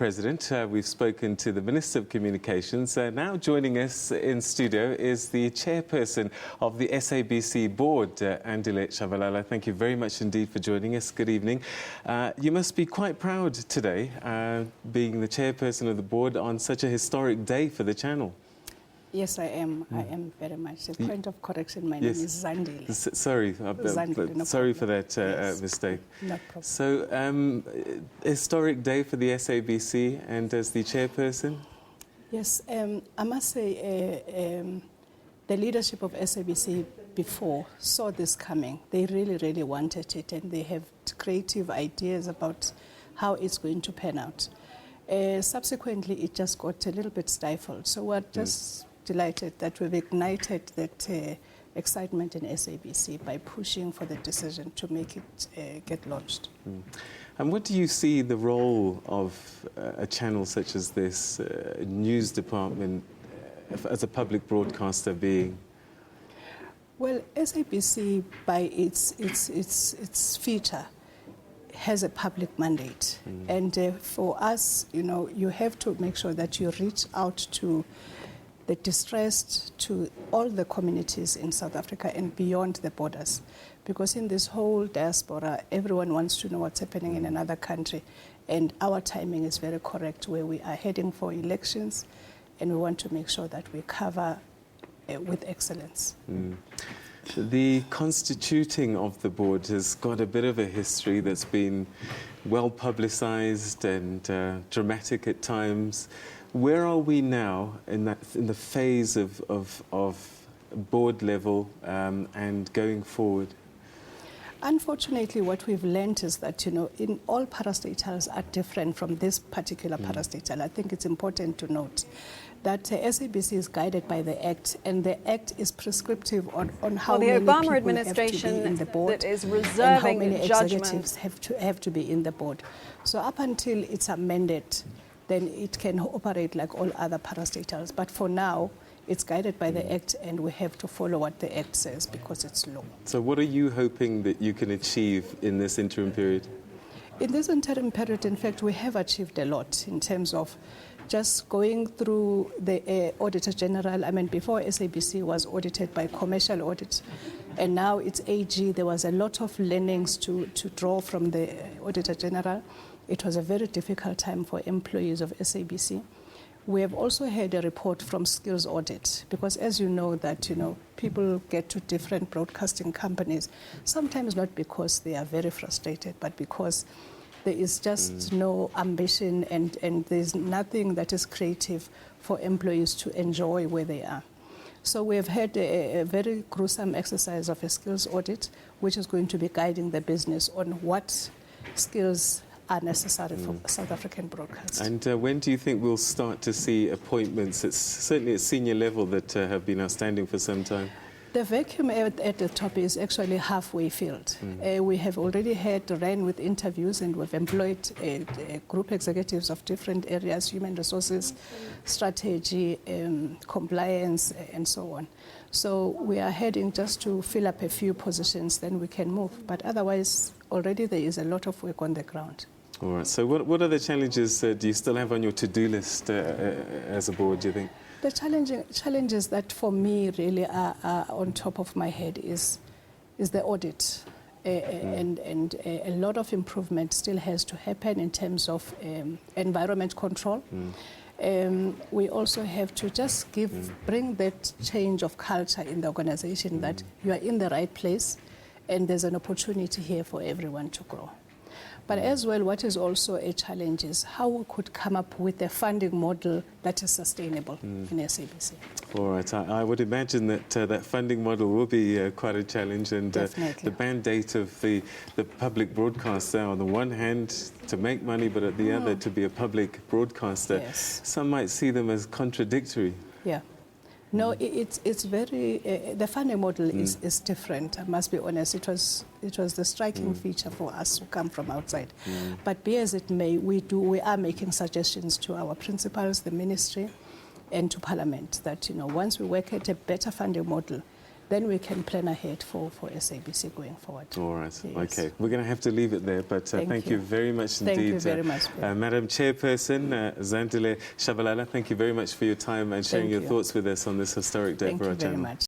President. We've spoken to the Minister of Communications. Now joining us in studio is the chairperson of the SABC board, Andile Tshabalala. Thank you very much indeed for joining us. Good evening. You must be quite proud today, being the chairperson of the board on such a historic day for the channel. Yes, I am. I am very much. A point of correction, my name is Andile. Sorry, no sorry for that yes. mistake. No problem. So, historic day for the SABC, and as the chairperson? Yes, I must say the leadership of SABC before saw this coming. They really, really wanted it, and they have creative ideas about how it's going to pan out. Subsequently, it just got a little bit stifled. So we're just delighted that we've ignited that excitement in SABC by pushing for the decision to make it get launched. And what do you see the role of a channel such as this, news department, as a public broadcaster being? Well, SABC, by its feature, has a public mandate. And for us, you know, you have to make sure that you reach out to the distressed, to all the communities in South Africa and beyond the borders. Because in this whole diaspora, everyone wants to know what's happening in another country. And our timing is very correct, where we are heading for elections, and we want to make sure that we cover with excellence. The constituting of the board has got a bit of a history that's been well publicized and dramatic at times. Where are we now in the phase of board level and going forward? Unfortunately, what we've learned is that, you know, in all parastatals are different from this particular parastatal. I think it's important to note that SABC is guided by the Act, and the Act is prescriptive on how many Obama people have to be in the board, that is reserving and how many judgment. executives have to be in the board. So up until it's amended, then it can operate like all other parastatals. But for now, it's guided by the Act, and we have to follow what the Act says because it's law. So what are you hoping that you can achieve in this interim period? In this interim period, in fact, we have achieved a lot in terms of just going through the Auditor General. I mean, before SABC was audited by commercial audit, and now it's AG. There was a lot of learnings to draw from the Auditor General. It was a very difficult time for employees of SABC. We have also had a report from Skills Audit, because as you know that, you know, people get to different broadcasting companies, sometimes not because they are very frustrated, but because there is just no ambition and there's nothing that is creative for employees to enjoy where they are. So we have had a very gruesome exercise of a skills audit, which is going to be guiding the business on what skills are necessary for South African broadcasting. And when do you think we'll start to see appointments, certainly at senior level, that have been outstanding for some time? The vacuum at the top is actually halfway filled. We have already ran with interviews, and we've employed group executives of different areas, human resources, strategy, compliance, and so on. So we are heading just to fill up a few positions, then we can move. But otherwise, already there is a lot of work on the ground. All right. So what other challenges do you still have on your to-do list as a board, do you think? The challenges that for me really are on top of my head is the audit. And a lot of improvement still has to happen in terms of environment control. We also have to just bring that change of culture in the organization, that you are in the right place and there's an opportunity here for everyone to grow. But as well, what is also a challenge is how we could come up with a funding model that is sustainable in SABC. All right. I would imagine that that funding model will be quite a challenge, and the mandate of the public broadcaster, on the one hand, to make money, but at the other, to be a public broadcaster. Yes. Some might see them as contradictory. Yeah. No, it's very, the funding model is different, I must be honest. It was the striking feature for us who come from outside. But be as it may, we are making suggestions to our principals, the ministry, and to Parliament that, you know, once we work at a better funding model, then we can plan ahead for SABC going forward. All right. Yes. Okay. We're going to have to leave it there, but thank you very much indeed. Thank you very much. Madam Chairperson, Andile Tshabalala, thank you very much for your time and sharing your thoughts with us on this historic day for our channel. Thank you very much.